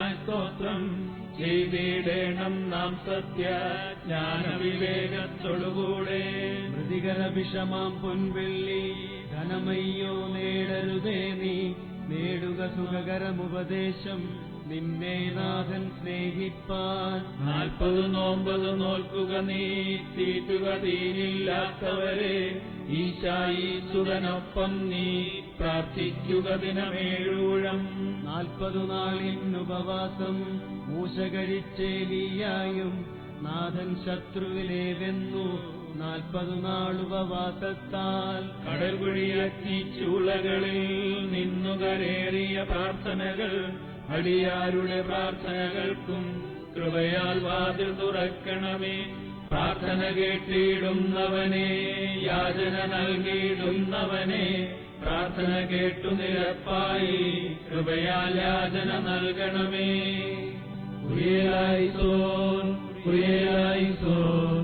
സ്തോത്രം ചെയ്തിടേണം നാം സത്യജ്ഞാനവിവേകത്തോടുകൂടെ. മൃതികര വിഷമാം പൊൻവെള്ളി ധനമയ്യോ നേടരുതേ നീ, നേടുക സുഖകരമുപദേശം നിന്നെ നാഥൻ സ്നേഹിപ്പാൻ. 40 നോമ്പ് നോൽക്കുക നീ, തീറ്റുക തീരില്ലാത്തവരെ, ഈശായി സുതനൊപ്പം നീ പ്രാർത്ഥിക്കുക ദിനമേഴൂഴം. 40 നാളിനുപവാസം മൂശ കഴിച്ചേലിയായും നാഥൻ ശത്രുവിനെ വെന്നു 40 നാളുപവാസത്താൽ. കടൽകുഴിയഗ്നി ചൂളകളിൽ നിന്നുകരേറിയ പ്രാർത്ഥനകൾ, അടിയാരുടെ പ്രാർത്ഥനകൾക്കും കൃപയാൽ വാതിൽ തുറക്കണമേ. പ്രാർത്ഥന കേട്ടിടുന്നവനെ, യാചന നൽകിയിടുന്നവനെ, പ്രാർത്ഥന കേട്ടു നിരപ്പായി കൃപയാൽ യാചന നൽകണമേ. കുരിയലായിസോൻ കുരിയലായിസോൻ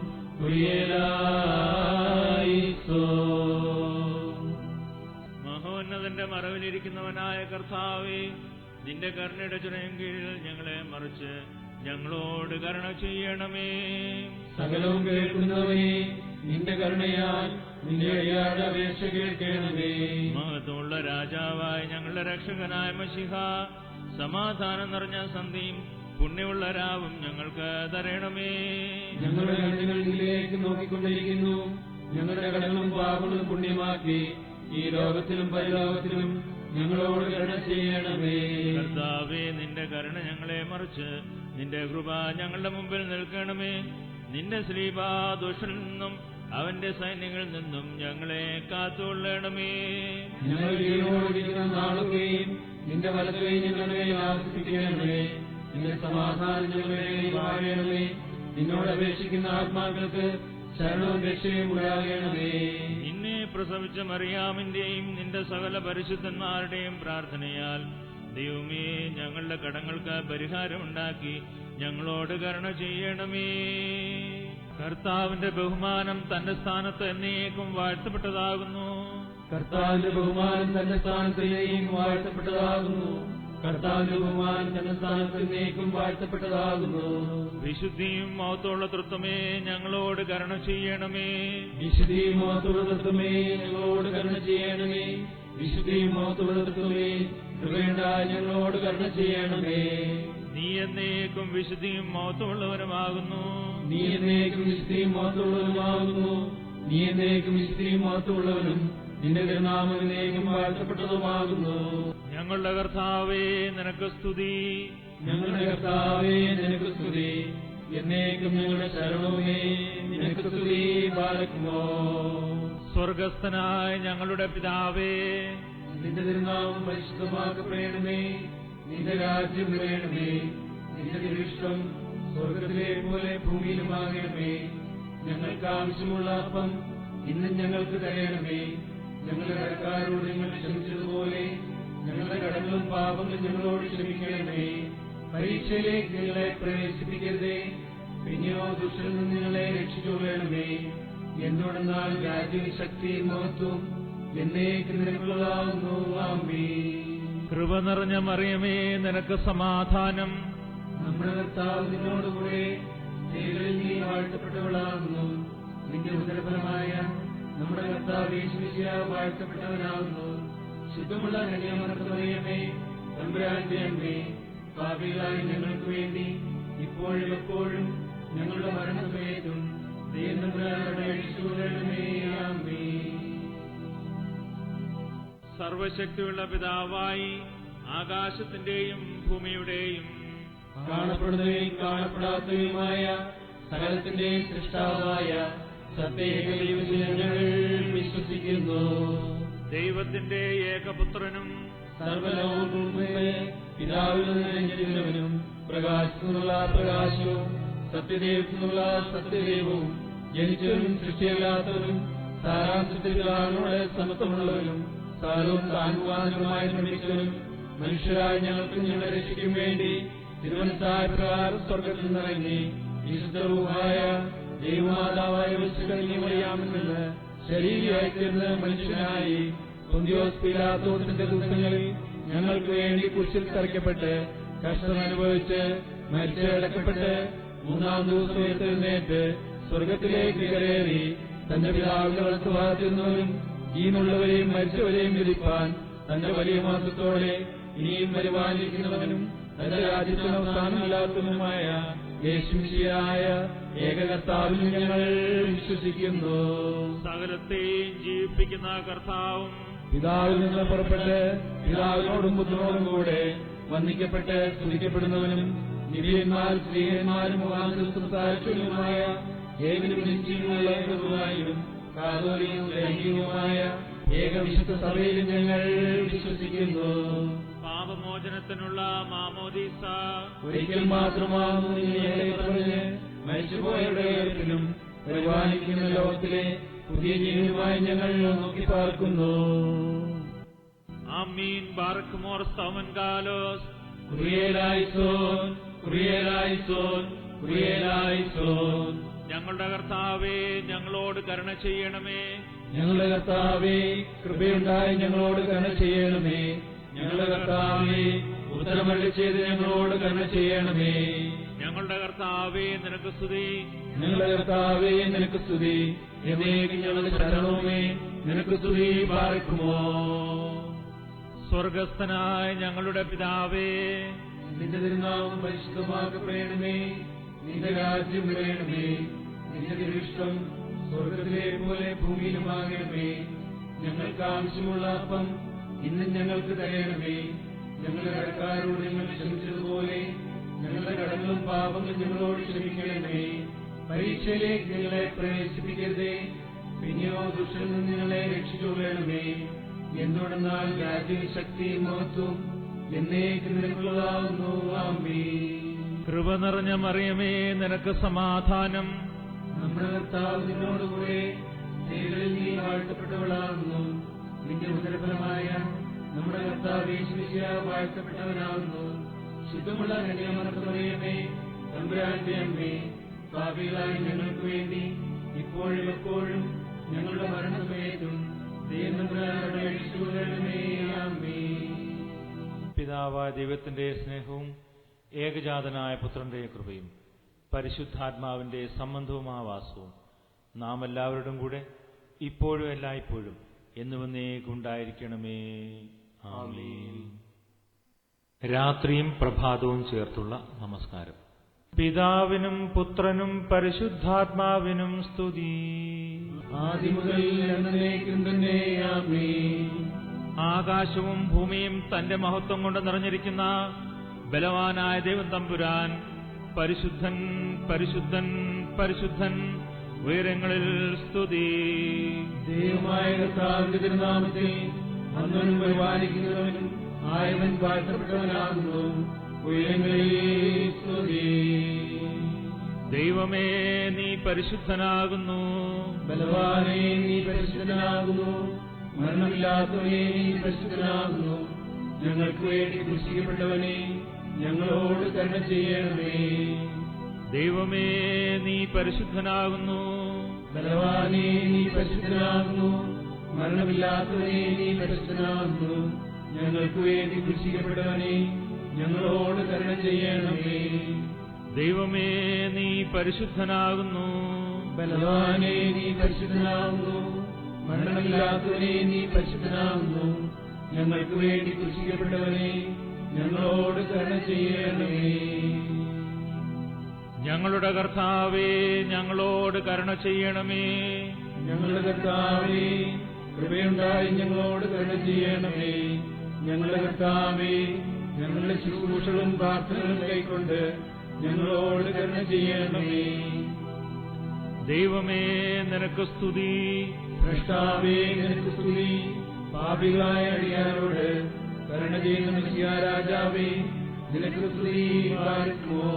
കുരിയലായിസോൻ. മഹോന്നതന്റെ മറവിലിരിക്കുന്നവനായ കർത്താവേ, നിന്റെ കരുണയുടെ ചുരയും കീഴിൽ ഞങ്ങളെ മറിച്ച് ഞങ്ങളോട് കരുണ ചെയ്യണമേ. സകലവും കേൾക്കുന്നവനെ, നിന്റെ കരുണയാൽ നിന്റെ അടിയാരുടെ അപേക്ഷ കേൾക്കണമേ. മഹത്വമുള്ള രാജാവായ ഞങ്ങളുടെ രക്ഷകനായ മശിഹ, സമാധാനം നിറഞ്ഞ സന്ധിയും പുണ്യമുള്ള രാവും ഞങ്ങൾക്ക് തരണമേ. ഞങ്ങളുടെ കണ്ണുകൾ നിന്നിലേക്ക് നോക്കിക്കൊണ്ടിരിക്കുന്നു. ഞങ്ങളുടെ കടങ്ങളും പാപങ്ങളും പുണ്യമാക്കി ഈ ലോകത്തിലും പരലോകത്തിലും ഞങ്ങളോട് കരുണ ചെയ്യണമേ. കർത്താവേ, നിന്റെ കരുണ ഞങ്ങളെ മറിച്ച് നിന്റെ കൃപ ഞങ്ങളുടെ മുമ്പിൽ നിൽക്കണമേ. നിന്റെ ശ്ലീബാ ദുഷ്ടനിൽ നിന്നും അവന്റെ സൈന്യങ്ങളിൽ നിന്നും ഞങ്ങളെ കാത്തുകൊള്ളണമേ. ഞങ്ങൾ ജീവനോടിരിക്കുന്ന നാളുകയും നിന്റെ വലത്തുകയും ഞങ്ങളുടെ മേൽ ആശ്വസിപ്പിക്കണമേ. നിന്റെ സമാധാനം ഞങ്ങളുടെ മേൽ വാഴണമേ. നിന്നോട് അപേക്ഷിക്കുന്ന ആത്മാക്കൾക്ക് ശരണവും രക്ഷയും ഉണ്ടാകണമേ. നിന്നെ പ്രസവിച്ച മറിയാമിന്റെയും നിന്റെ സകല പരിശുദ്ധന്മാരുടെയും പ്രാർത്ഥനയാൽ ദൈവമേ, ഞങ്ങളുടെ കടങ്ങൾക്ക് പരിഹാരമുണ്ടാക്കി ഞങ്ങളോട് കരുണ ചെയ്യണമേ. കർത്താവിന്റെ ബഹുമാനം തന്റെ സ്ഥാനത്ത് എന്നേക്കും വാഴ്ത്തപ്പെട്ടതാകുന്നു. കർത്താവിന്റെ ബഹുമാനം തന്റെ സ്ഥാനത്തിലേക്കും വാഴ്ത്തപ്പെട്ടതാകുന്നു. കർത്താവിന്റെ ബഹുമാനം തന്റെ സ്ഥാനത്തിലേക്കും വാഴ്ത്തപ്പെട്ടതാകുന്നു. വിശുദ്ധിയും മഹത്വമുള്ള തൃത്വമേ, ഞങ്ങളോട് കരുണ ചെയ്യണമേ. വിശുദ്ധിയും മഹത്വമുള്ള തൃത്വമേ, ഞങ്ങളോട് കരുണ ചെയ്യണമേ. വിശുദ്ധിയും മഹത്വമുള്ള തൃത്വമേ, കൃപയുണ്ടായി ഞങ്ങളോട് കരുണ ചെയ്യണമേ. നീ എന്നേക്കും വിശുദ്ധിയും മഹത്വമുള്ളവരുമാകുന്നു. നീ എന്നേക്കും വിശുദ്ധിയും മഹത്വമുള്ളവനുമാകുന്നു. നീ എന്നേക്കും വിശുദ്ധിയും മഹത്വമുള്ളവനും നിന്റെ തിരുനാമം എന്നേക്കും വാഴ്ത്തപ്പെട്ടതുമാകുന്നു. ഞങ്ങളുടെ കർത്താവേ, നിനക്ക് സ്തുതി. ഞങ്ങളുടെ കർത്താവേ, നിനക്ക് സ്തുതി. എന്നേക്കും ഞങ്ങളുടെ ശരണവുമേ, നിനക്ക് സ്തുതി. ബാലക്കുമോ സ്വർഗസ്ഥനായ ഞങ്ങളുടെ പിതാവേ, നിന്റെ തിരുനാമം പരിശുദ്ധമാക്കപ്പെടണമേ. നിന്റെ രാജ്യം വരണമേ. നിന്റെ തിരുവിഷ്ടം സ്വർഗത്തിലെ പോലെ ഭൂമിയിലുമാകണമേ. ഞങ്ങൾക്ക് ആവശ്യമുള്ള അപ്പം ഇന്നും ഞങ്ങൾക്ക് തരണമേ. ഞങ്ങളുടെ കടക്കാരോട് ഞങ്ങൾ ക്ഷമിച്ചതുപോലെ ഞങ്ങളുടെ കടങ്ങളും പാപങ്ങളും ഞങ്ങളോട് ക്ഷമിക്കണമേ. പരീക്ഷയിലേക്ക് ഞങ്ങളെ പ്രവേശിപ്പിക്കരുതേ, പിന്നെയോ ദുഷ്ടനിൽ നിന്ന് ഞങ്ങളെ രക്ഷിച്ചുകൊള്ളണമേ. എന്നോടെന്നാൽ രാജ്യവും ശക്തിയും മഹത്വവും എന്നേക്കും നിനക്കുള്ളതാകുന്നു. ആമേൻ. കൃപ നിറഞ്ഞ മറിയമേ, നിനക്ക് സമാധാനം. നമ്മുടെ കർത്താവ് നിന്നോടുകൂടെ സ്ത്രീകളിൽ നീ വാഴ്ത്തപ്പെട്ടവളാകുന്നു. നിന്റെ ഉദരഫലമായ നമ്മുടെ കർത്താവ് യേശുമിശിഹാ വാഴ്ത്തപ്പെട്ടവനാകുന്നു. ശുദ്ധമുള്ള കന്യാമറിയമേ, തമ്പുരാന്റെ അമ്മേ, പാപികളായ ഞങ്ങൾക്ക് വേണ്ടി ഇപ്പോഴും എപ്പോഴും ഞങ്ങളുടെ മരണസമയത്തും ദൈവതമ്പുരാനോട് അപേക്ഷിച്ചുകൊള്ളണമേ. ആമേൻ. സർവശക്തിയുള്ള പിതാവായി ആകാശത്തിന്റെയും ഭൂമിയുടെയും കാണപ്പെടുന്നവയും കാണപ്പെടാത്തവയുമായ സകലത്തിന്റെയും സൃഷ്ടാവായ സത്യദൈവത്തിൽ ഞങ്ങൾ വിശ്വസിക്കുന്നു. ദൈവത്തിന്റെ ഏകപുത്രനും സർവലോകവും പിതാവിൽ നിന്ന് ജനിച്ചവനും പ്രകാശത്തിനുള്ള പ്രകാശവും സത്യദൈവത്തിനുള്ള സത്യദൈവവും ജനിച്ചവനും സൃഷ്ടിയല്ലാത്തവനും സാരാംശത്തിൽ പിതാവിനോട് സമത്വമുള്ളവനും സകലവും താൻവാനുമായി നിർമ്മിച്ചവനും മനുഷ്യരായ ഞങ്ങൾക്കും ഞങ്ങളുടെ രക്ഷയ്ക്കും വേണ്ടി തിരുവനന്തപുര പ്രകാരം സ്വർഗത്തിൽ നിന്നിറങ്ങി വിശുദ്ധവുമായ ദൈവമാതാവായ മറിയാമിൽ നിന്ന് ശരീരമായി തീർന്ന് മനുഷ്യനായി പൊന്തിയോസ് പീലാത്തോസിന്റെ ദിവസങ്ങളിൽ ഞങ്ങൾക്ക് വേണ്ടി കുരിശിൽ തറയ്ക്കപ്പെട്ട് കഷ്ടം അനുഭവിച്ച് മരിച്ചടക്കപ്പെട്ട് മൂന്നാം ദിവസം ഉയർത്തെഴുന്നേറ്റ് സ്വർഗത്തിലേക്ക് കയറി തന്റെ പിതാവിന്റെ വലത്തുഭാഗത്തിരുന്നവരും ജീവനുള്ളവരെയും മരിച്ചവരെയും വിധിപ്പാൻ തന്റെ വലിയ മഹത്വത്തോടെ ഇനിയും വരുവാനിരിക്കുന്നവനും തന്റെ രാജ്യത്തിന് അവസാനമില്ലാത്തവനുമായ യേശുമിശിഹായ ഏകകർത്താവിൽ ഞങ്ങൾ വിശ്വസിക്കുന്നു. സകലത്തെയും ജീവിപ്പിക്കുന്ന കർത്താവും പിതാവിൽ നിന്ന് പുറപ്പെട്ട് പിതാവിനോടും പുത്രനോടും കൂടെ വന്ദിക്കപ്പെട്ട് സ്തുതിക്കപ്പെടുന്നവനും നിബിയന്മാർ സ്ത്രീയന്മാരും മുഖാന്തരം സംസാരിച്ചവനുമായ ഏകനും നിശ്ചയമുള്ളവരുമായും കാതോലികവും ലൈംഗികവുമായ ഏകവിശുദ്ധ സഭയിൽ ഞങ്ങൾ വിശ്വസിക്കുന്നു. പാപമോചനത്തിനുള്ള മാമോദീസ ഒരിക്കൽ മാത്രമാകുന്നു ഞങ്ങളെ പറഞ്ഞ് മരിച്ചുപോയവരുടെ ഉയർപ്പിലും പരിപാലിക്കുന്ന ലോകത്തിലെ പുതിയ ജീവനുമായി ഞങ്ങൾ നോക്കി പാർക്കുന്നു. ആമീൻ. ബാറക്കുമോർ സ്തവൻ കാലോസ് കുറിയേലായിസോൻ കുറിയേലായിസോൻ കുറിയേലായിസോൻ. ഞങ്ങളുടെ കർത്താവേ, ഞങ്ങളോട് കരുണ ചെയ്യണമേ. ഞങ്ങളുടെ കർത്താവേ, കൃപയുണ്ടായി ഞങ്ങളോട് കരുണ ചെയ്യണമേ. ഞങ്ങളുടെ കർത്താവേ, ഉത്തരമരുളി ചെയ്ത് ഞങ്ങളോട് കരുണ ചെയ്യണമേ. ഞങ്ങളുടെ കർത്താവേ, നിനക്ക് സ്തുതി. ഞങ്ങളുടെ കർത്താവേ, നിനക്ക് സ്തുതി. എന്നേക്കും ഞങ്ങളുടെ ശരണവുമേ, നിനക്ക് സ്തുതി. പാർക്കുമോ സ്വർഗസ്ഥനായ ഞങ്ങളുടെ പിതാവേ, നിന്റെ തിരുനാമം പരിശുദ്ധമാക്കപ്പെടണമേ. നിന്റെ രാജ്യം വരണമേ. നിന്റെ തിരുവിഷ്ടം സ്വർഗത്തിലെ പോലെ ഭൂമിയിലുമാകണമേ. ഞങ്ങൾക്ക് ആവശ്യമുള്ള അപ്പം ഇന്നും ഞങ്ങൾക്ക് തരണമേ. ഞങ്ങളുടെ കടക്കാരോട് ഞങ്ങൾ ക്ഷമിച്ചതുപോലെ ഞങ്ങളുടെ കടങ്ങളും പാപങ്ങളും ഞങ്ങളോട് ക്ഷമിക്കണമേ. പരീക്ഷയിലേക്ക് ഞങ്ങളെ പ്രവേശിപ്പിക്കരുതേ, പിന്നെയോ ദുഷ്ടനിൽ നിന്ന് ഞങ്ങളെ രക്ഷിച്ചുകൊള്ളണമേ. എന്തുകൊണ്ടെന്നാൽ രാജ്യവും ശക്തിയും മഹത്വവും എന്നേക്കും നിനക്കുള്ളതാകുന്നു. ആമേൻ. കൃപ നിറഞ്ഞ മറിയമേ, നിനക്ക് സമാധാനം. നമ്മുടെ കർത്താവ് നിന്നോടുകൂടെ സ്ത്രീകളിൽ നീ വാഴ്ത്തപ്പെട്ടവളാകുന്നു. നിന്റെ ഉദരഫലമായ നമ്മുടെ കർത്താവ് യേശുമിശിഹാ വാഴ്ത്തപ്പെട്ടവനാകുന്നു. ശുദ്ധമുള്ള കന്യാമറിയമേ, തമ്പുരാന്റെ അമ്മേ, പാപികളായ ഞങ്ങൾക്ക് വേണ്ടി ഇപ്പോഴും എപ്പോഴും ഞങ്ങളുടെ മരണസമയത്തും ദൈവതമ്പുരാനോട് അപേക്ഷിച്ചുകൊള്ളണമേ. ആമേൻ. പിതാവായ ദൈവത്തിന്റെ സ്നേഹവും ഏകജാതനായ പുത്രന്റെ കൃപയും പരിശുദ്ധാത്മാവിന്റെ സംബന്ധവുമാവാസവും നാം എല്ലാവരുടെയും കൂടെ ഇപ്പോഴും എല്ലായ്പ്പോഴും എന്നുവന്നേക്കുണ്ടായിരിക്കണമേ. ആമേൻ. രാത്രിയും പ്രഭാതവും ചേർത്തുള്ള നമസ്കാരം. പിതാവിനും പുത്രനും പരിശുദ്ധാത്മാവിനും സ്തുതി. ആദിമുതൽ എന്നേക്കും തന്നെ. ആമേൻ. ആകാശവും ഭൂമിയും തന്റെ മഹത്വം കൊണ്ട് നിറഞ്ഞിരിക്കുന്ന ബലവാനായ ദൈവം തമ്പുരാൻ പരിശുദ്ധൻ പരിശുദ്ധൻ പരിശുദ്ധൻ, ഉയരങ്ങളിൽ സ്തുതി. ദൈവമായ കർത്താവിന്റെ തിരുനാമത്തിൽ വന്നവനും പരിപാലിക്കുന്നവനും ആയവൻ വാഴ്ത്തപ്പെട്ടവനാകുന്നു. ഉയരങ്ങളിൽ സ്തുതി. ദൈവമേ, നീ പരിശുദ്ധനാകുന്നു. ബലവാനേ, നീ പരിശുദ്ധനാകുന്നു. മരണമില്ലാത്തവനെ, നീ പരിശുദ്ധനാകുന്നു. ഞങ്ങൾക്ക് വേണ്ടി ക്രൂശിക്കപ്പെട്ടവനെ, ഞങ്ങളോട് കരുണ ചെയ്യണമേ. ദൈവമേ, നീ പരിശുദ്ധനാകുന്നു. ബലവാനേ, നീ പരിശുദ്ധനാകുന്നു. മരണമില്ലാത്തവനെ, നീ പരിശുദ്ധനാകുന്നു. ഞങ്ങൾക്ക് വേണ്ടി ക്രൂശിക്കപ്പെട്ടവനെ, ഞങ്ങളോട് കരുണ ചെയ്യണമേ. ദൈവമേ, നീ പരിശുദ്ധനാകുന്നു. ബലവാനേ, നീ പരിശുദ്ധനാകുന്നു. മരണമില്ലാത്തവനെ, നീ പരിശുദ്ധനാകുന്നു. ഞങ്ങൾക്ക് വേണ്ടി ക്രൂശിക്കപ്പെട്ടവനെ, ഞങ്ങളോട് കരുണ ചെയ്യണമേ. ഞങ്ങളുടെ കർത്താവേ, ഞങ്ങളോട് കരുണ ചെയ്യണമേ. ഞങ്ങളുടെ കർത്താവേ, കൃപയുണ്ടായി ഞങ്ങളോട് കരുണ ചെയ്യണമേ. ഞങ്ങളുടെ കർത്താവേ, ഞങ്ങളുടെ ശുശ്രൂഷകളും പ്രാർത്ഥനകളും കൈക്കൊണ്ട് ഞങ്ങളോട് കരുണ ചെയ്യണമേ. ദൈവമേ, നിനക്ക് സ്തുതി. ഭ്രഷ്ടാവേ, നിനക്ക് സ്തുതി. പാപികളായ അടിയാരോട് കരുണ ചെയ്യുന്ന മിശിഹാ രാജാവേ, നിനക്ക് സ്തുതി. പാർക്കുമോ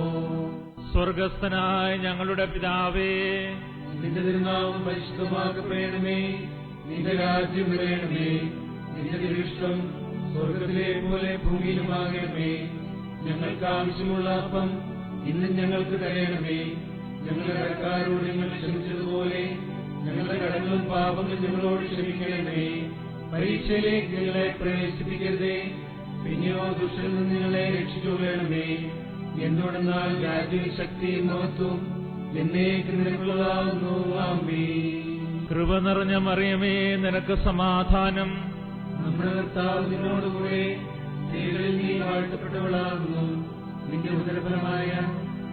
സ്വർഗസ്ഥനായ ഞങ്ങളുടെ പിതാവേ, നിന്റെ തിരുനാമം പരിശുദ്ധമാക്കപ്പെടണമേ. നിന്റെ രാജ്യം വരണമേ. നിന്റെ തിരുവിഷ്ടം സ്വർഗത്തിലെ പോലെ ഭൂമിയിലുമാകണമേ. ഞങ്ങൾക്ക് ആവശ്യമുള്ള അപ്പം ഇന്നും ഞങ്ങൾക്ക് തരണമേ. ഞങ്ങളുടെ കടക്കാരോട് ഞങ്ങൾ ക്ഷമിച്ചതുപോലെ ഞങ്ങളുടെ കടങ്ങളും പാപങ്ങളും ഞങ്ങളോട് ക്ഷമിക്കണമേ. പരീക്ഷയിലേക്ക് ഞങ്ങളെ പ്രവേശിപ്പിക്കരുതേ, പിന്നെയോ ദുഷ്ടനിൽ നിന്ന് ഞങ്ങളെ രക്ഷിച്ചുകൊള്ളണമേ. എന്തുകൊണ്ടെന്നാൽ രാജ്യവും ശക്തിയും മഹത്വവും എന്നേക്കും നിനക്കുള്ളതാകുന്നു. ആമേൻ. കൃപ നിറഞ്ഞ മറിയമേ, നിനക്ക് സമാധാനം. നമ്മുടെ കർത്താവ് നിന്നോടുകൂടെ സ്ത്രീകളിൽ നീ വാഴ്ത്തപ്പെട്ടവളാകുന്നു. നിന്റെ ഉദരഫലമായ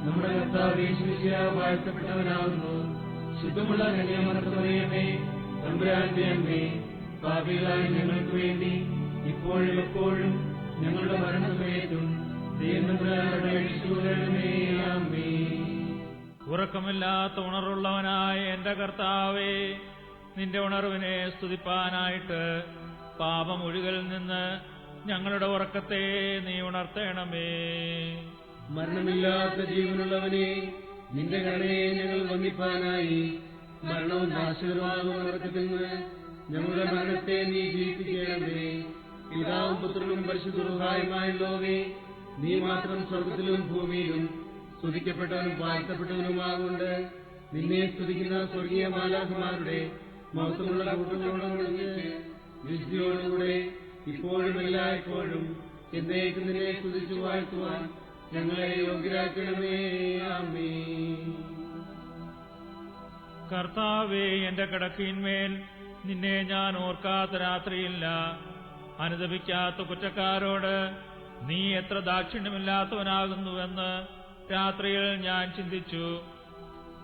നമ്മുടെ കർത്താവ് യേശുമിശിഹാ വാഴ്ത്തപ്പെട്ടവനാകുന്നു. ശുദ്ധമുള്ള കന്യാമറിയമേ, തമ്പുരാന്റെ അമ്മേ, പാപികളായ ഞങ്ങൾക്ക് വേണ്ടി ഇപ്പോഴും എപ്പോഴും ഞങ്ങളുടെ മരണസമയത്തും ദൈവത്തമ്പുരാനോട് അപേക്ഷിച്ചുകൊള്ളണമേ. ആമേൻ. ഉറക്കമില്ലാത്ത ഉണർവുള്ളവനായ എന്റെ കർത്താവേ, നിന്റെ ഉണർവിനെ സ്തുതിപ്പാനായിട്ട് പാപമൊഴികളിൽ നിന്ന് ഞങ്ങളുടെ ഉറക്കത്തെ നീ ഉണർത്തേണമേ. മരണമില്ലാത്ത ജീവനുള്ളവനെ, നിന്റെ കരുണയെ ഞങ്ങൾ വന്ദിപ്പാനായി മരണവും നാശകരമാകുന്ന ഉറക്കത്തിൽ നിന്ന് ഞങ്ങളുടെ മരണത്തെ നീ ജീവിപ്പിക്കണമേ. പിതാവും പുത്രനും പരിശുദ്ധരുഹായുമായുള്ളവേ, നീ മാത്രം സ്വർഗത്തിലും ഭൂമിയിലും സ്തുതിക്കപ്പെട്ടവനും വാഴ്ത്തപ്പെട്ടവനുമാകൊണ്ട് നിന്നെ സ്തുതിക്കുന്ന സ്വർഗീയ മാലാഖമാരുടെ മഹത്വമുള്ള കൂട്ടങ്ങളോടൊന്നിച്ച് വിശുദ്ധിയോടുകൂടെ ഇപ്പോഴും എല്ലായ്പ്പോഴും എന്നേക്കും നിന്നെ സ്തുതിച്ചു വാഴ്ത്തുവാൻ ഞങ്ങളെ യോഗ്യരാക്കണമേ. ആമേൻ. കർത്താവേ, എന്റെ കിടക്കയിന്മേൽ നിന്നെ ഞാൻ ഓർക്കാത്ത രാത്രിയില്ല. അനുദപിക്കാത്ത കുറ്റക്കാരോട് നീ എത്ര ദാക്ഷിണ്യമില്ലാത്തവനാകുന്നുവെന്ന് രാത്രിയിൽ ഞാൻ ചിന്തിച്ചു.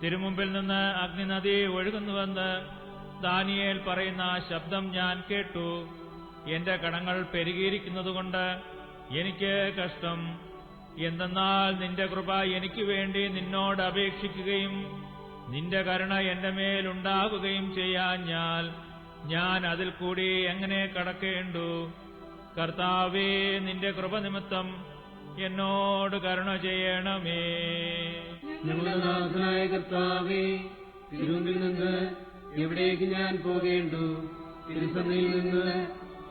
തിരുമുമ്പിൽ നിന്ന് അഗ്നിനദി ഒഴുകുന്നുവെന്ന് ദാനിയേൽ പറയുന്ന ശബ്ദം ഞാൻ കേട്ടു. എന്റെ കടങ്ങൾ പെരുകിയിരിക്കുന്നതുകൊണ്ട് എനിക്ക് കഷ്ടം. എന്തെന്നാൽ നിന്റെ കൃപ എനിക്ക് വേണ്ടി നിന്നോട് അപേക്ഷിക്കുകയും നിന്റെ കരുണ എന്റെ മേലുണ്ടാകുകയും ചെയ്യാഞ്ഞാൽ ഞാൻ അതിൽ കൂടി എങ്ങനെ കടക്കേണ്ടു? കർത്താവേ, നിന്റെ കൃപ നിമിത്തം എന്നോട് കരുണ ചെയ്യണമേ. ഞങ്ങളുടെ നാഥനായ കർത്താവേ, തിരുമുമ്പിൽ നിന്ന് എവിടേക്ക് ഞാൻ പോകേണ്ടു? തിരുസന്നിധിയിൽ നിന്ന്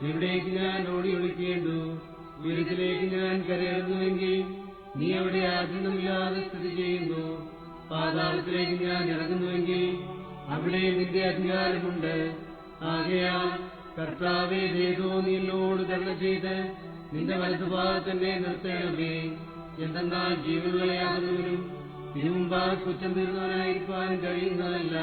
എവിടേക്ക് ഞാൻ ഓടി ഒളിക്കേണ്ടു? ഉയരത്തിലേക്ക് ഞാൻ കരയുന്നുവെങ്കിൽ നീ അവിടെ ആഗ്രഹമില്ലാതെ സ്ഥിതി ചെയ്യുന്നു. പാതാളത്തിലേക്ക് ഞാൻ ഇറങ്ങുന്നുവെങ്കിൽ അവിടെ നിന്റെ അധികാരമുണ്ട്. ആകയാൽ കർത്താവേ, ദേവോ, നീ എന്നോട് കരുണ ചെയ്ത് നിന്റെ വലതുഭാഗത്തന്നെ നിർത്തണമേ. എന്തെന്നാൽ ജീവനുള്ളയാകുന്നവനും തിരുമുമ്പാ കുറ്റം തീർന്നവനായിരിക്കാൻ കഴിയുന്നതല്ല.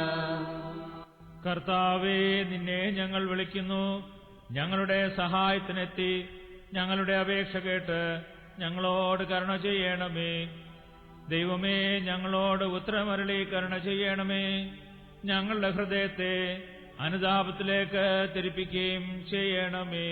കർത്താവേ, നിന്നെ ഞങ്ങൾ വിളിക്കുന്നു. ഞങ്ങളുടെ സഹായത്തിനെത്തി ഞങ്ങളുടെ അപേക്ഷ കേട്ട് ഞങ്ങളോട് കരുണ ചെയ്യണമേ. ദൈവമേ, ഞങ്ങളോട് ഉത്തരമരുളി കരുണ ചെയ്യണമേ. ഞങ്ങളുടെ ഹൃദയത്തെ അനുതാപത്തിലേക്ക് തിരിപ്പിക്കുകയും ചെയ്യണമേ.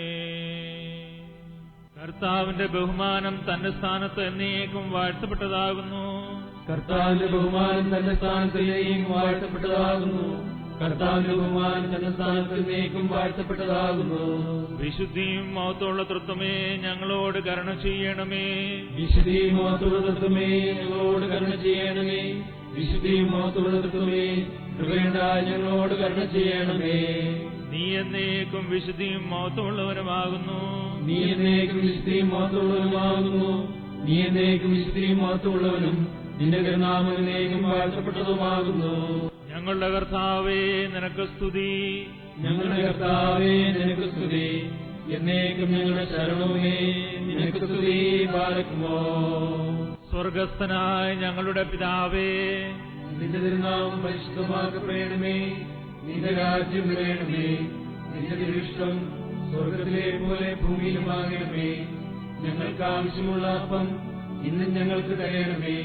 കർത്താവിന്റെ ബഹുമാനം തന്റെ സ്ഥാനത്ത് എന്നേക്കും വാഴ്ത്തപ്പെട്ടതാകുന്നു. കർത്താവിന്റെ ബഹുമാനം തന്റെ സ്ഥാനത്തിലേക്കും വാഴ്ത്തപ്പെട്ടതാകുന്നു. കർത്താവിന്റെ ബഹുമാനം തന്റെ സ്ഥാനത്തിലേക്കും വാഴ്ത്തപ്പെട്ടതാകുന്നു. വിശുദ്ധിയും മഹത്വമുള്ള തൃത്വമേ, ഞങ്ങളോട് കരുണ ചെയ്യണമേ. വിശുദ്ധിയും മഹത്വമുള്ള തൃത്വമേ, ഞങ്ങളോട് കരുണ ചെയ്യണമേ. വിശുദ്ധിയും മഹത്വമുള്ള തൃത്വമേ, കൃപയുണ്ടായി ഞങ്ങളോട് കരുണ ചെയ്യണമേ. നീ എന്നേക്കും വിശുദ്ധിയും മഹത്വമുള്ളവനുമാകുന്നു. നീ എന്നേക്കും വിശുദ്ധിയും മഹത്വമുള്ളവനുമാകുന്നു. നീ എന്നേക്കും വിശുദ്ധിയും മഹത്വമുള്ളവനും നിന്റെ കരുണാമം എന്നേക്കും വാഴ്ത്തപ്പെട്ടതുമാകുന്നു. ഞങ്ങളുടെ കർത്താവേ, നിനക്ക് സ്തുതി. ഞങ്ങളുടെ കർത്താവേ, നിനക്ക് സ്തുതി. എന്നേക്കും ഞങ്ങളുടെ ശരണമേ, നിനക്ക് സ്തുതി. പാലിക്കുമോ സ്വർഗസ്ഥനായ ഞങ്ങളുടെ പിതാവേ, നിന്റെ തിരുനാമം പരിശുദ്ധമാക്കപ്പെടണമേ. നിന്റെ രാജ്യം വരണമേ. നിന്റെ തിരുവിഷ്ടം സ്വർഗത്തിലെ പോലെ ഭൂമിയിലുമാകണമേ. ഞങ്ങൾക്ക് ആവശ്യമുള്ള അപ്പം ഇന്നും ഞങ്ങൾക്ക് തരണമേ.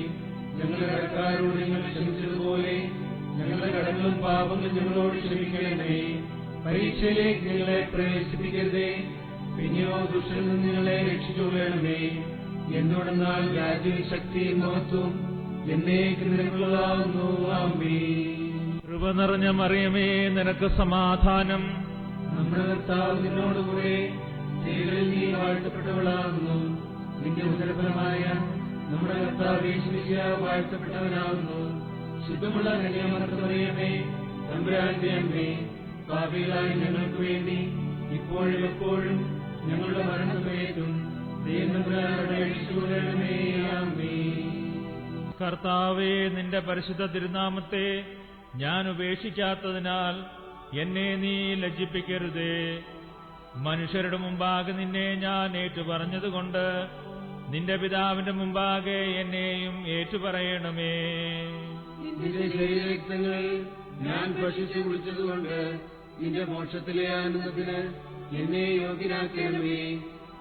ഞങ്ങളുടെ കടക്കാരോട് ഞങ്ങൾ ക്ഷമിച്ചതുപോലെ ഞങ്ങളുടെ കടങ്ങളും പാപങ്ങളും ഞങ്ങളോട് ക്ഷമിക്കണമേ. പരീക്ഷയിലേക്ക് ഞങ്ങളെ പ്രവേശിപ്പിക്കരുതേ, പിന്നെയോ ദുഷ്ടനിൽ നിന്ന് ഞങ്ങളെ രക്ഷിച്ചുകൊള്ളണമേ. എന്തുകൊണ്ടെന്നാൽ രാജ്യവും ശക്തിയും മഹത്വവും എന്നേക്കും നിനക്കുള്ളതാകുന്നു. ആമേൻ. കൃപ നിറഞ്ഞ മറിയമേ, നിനക്ക് സമാധാനം. നമ്മുടെ കർത്താവ് നിന്നോടുകൂടെ സ്ത്രീകളിൽ നീ വാഴ്ത്തപ്പെട്ടവളാകുന്നു. നിന്റെ ഉദരഫലമായ നമ്മുടെ കർത്താവ് യേശുമിശിഹാ വാഴ്ത്തപ്പെട്ടവനാകുന്നു. ശുദ്ധമുള്ള കന്യാമറിയമേ, തമ്പുരാന്റെ അമ്മേ, പാപികളായ ഞങ്ങൾക്ക് വേണ്ടി ഇപ്പോഴും എപ്പോഴും ഞങ്ങളുടെ മരണസമയത്തും ദൈവത്തമ്പുരാനോട് അപേക്ഷിച്ചുകൊള്ളണമേ. ആമേൻ. കർത്താവേ, നിന്റെ പരിശുദ്ധ തിരുനാമത്തെ ഞാൻ ഉപേക്ഷിക്കാത്തതിനാൽ എന്നെ നീ ലജ്ജിപ്പിക്കരുതേ. മനുഷ്യരുടെ മുമ്പാകെ നിന്നെ ഞാൻ ഏറ്റുപറഞ്ഞതുകൊണ്ട് നിന്റെ പിതാവിന്റെ മുമ്പാകെ എന്നെയും ഏറ്റുപറയണമേ. നിന്റെ ശരീരരക്തങ്ങളിൽ ഞാൻ ഭക്ഷിച്ചു കുടിച്ചതുകൊണ്ട് നിന്റെ മോക്ഷത്തിലെ ആനന്ദത്തിന് എന്നെ യോഗ്യനാക്കണമേ.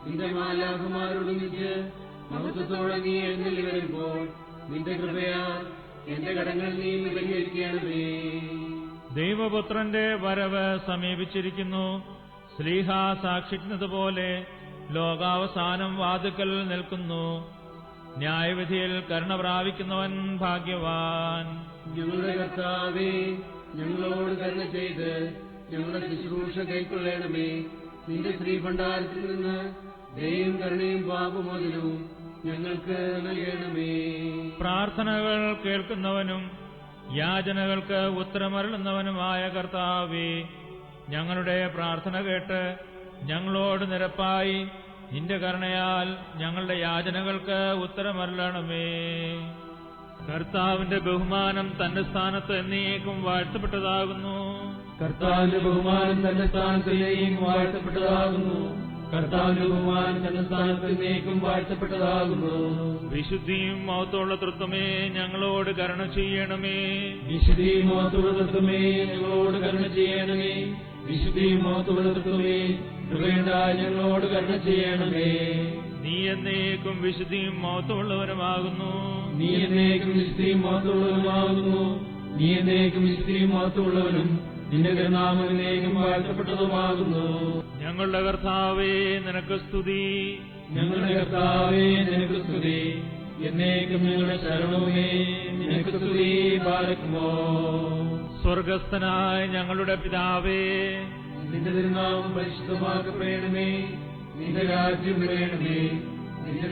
നിന്റെ മാലാഖമാരൊടുങ്ങിച്ച് മഹത്വത്തോടെ നീ എഴുന്നള്ളി വരുമ്പോൾ നിന്റെ കൃപയാൽ എന്റെ കടങ്ങൾ നീ പരിഹരിക്കണമേ. ദൈവപുത്രന്റെ വരവ് സമീപിച്ചിരിക്കുന്നു. ശ്ലീഹ സാക്ഷിക്കുന്നതുപോലെ ലോകാവസാനം വാതുക്കൽ നിൽക്കുന്നു. ന്യായവിധിയിൽ കരുണ പ്രാപിക്കുന്നവൻ ഭാഗ്യവാൻ. ഞങ്ങളുടെ കർത്താവേ, ഞങ്ങളോട് കരുണ ചെയ്ത് ഞങ്ങളുടെ ശുശ്രൂഷ കൈക്കൊള്ളണമേ. നിന്റെ ശ്രീഭണ്ഡാരത്തിൽ നിന്ന് ദയയും കരുണയും പാപമോചനവും ഞങ്ങൾക്ക് നൽകണമേ. പ്രാർത്ഥനകൾ കേൾക്കുന്നവനും യാചനകൾക്ക് ഉത്തരമരുളുന്നവനുമായ കർത്താവേ, ഞങ്ങളുടെ പ്രാർത്ഥന കേട്ട് ഞങ്ങളോട് നിരപ്പായി നിന്റെ കരുണയാൽ ഞങ്ങളുടെ യാചനകൾക്ക് ഉത്തരമരുളണമേ. കർത്താവിന്റെ ബഹുമാനം തന്റെ സ്ഥാനത്ത് എന്നേക്കും വാഴ്ത്തപ്പെട്ടതാകുന്നു. കർത്താവിന്റെ ബഹുമാനം തന്റെ സ്ഥാനത്തിലേക്കും വാഴ്ത്തപ്പെട്ടതാകുന്നു. കർത്താവിന്റെ ബഹുമാനം തന്റെ സ്ഥാനത്തിലേക്കും വാഴ്ത്തപ്പെട്ടതാകുന്നു. വിശുദ്ധിയും മഹത്വമുള്ള തൃത്വമേ, ഞങ്ങളോട് കരുണ ചെയ്യണമേ. വിശുദ്ധിയും മഹത്വമുള്ള തൃത്വമേ, ഞങ്ങളോട് കരുണ ചെയ്യണമേ. വിശുദ്ധിയും മഹത്വമുള്ള തൃത്വമേ, കൃപയുണ്ടായി ഞങ്ങളോട് കരുണ ചെയ്യണമേ. നീ എന്നേക്കും വിശുദ്ധിയും മഹത്വമുള്ളവനുമാകുന്നു. നീ എന്നേക്കും വിശുദ്ധിയും മഹത്വമുള്ളവനുമാകുന്നു. നീ എന്നേക്കും വിശുദ്ധിയും മഹത്വമുള്ളവനും നിന്റെ കരുണാമം എന്നേക്കും വാഴ്ത്തപ്പെട്ടതുമാകുന്നു. ഞങ്ങളുടെ കർത്താവേ, നിനക്ക് സ്തുതി. ഞങ്ങളുടെ കർത്താവേ, നിനക്ക് സ്തുതി. എന്നേക്കും ഞങ്ങളുടെ ശരണവുമേ, നിനക്ക് സ്തുതി. പാലക്കുമോ സ്വർഗസ്ഥനായ ഞങ്ങളുടെ പിതാവേ, നിന്റെ തിരുനാമം പരിശുദ്ധമാക്കപ്പെടണമേ. നിന്റെ രാജ്യം വരണമേ. നിന്റെ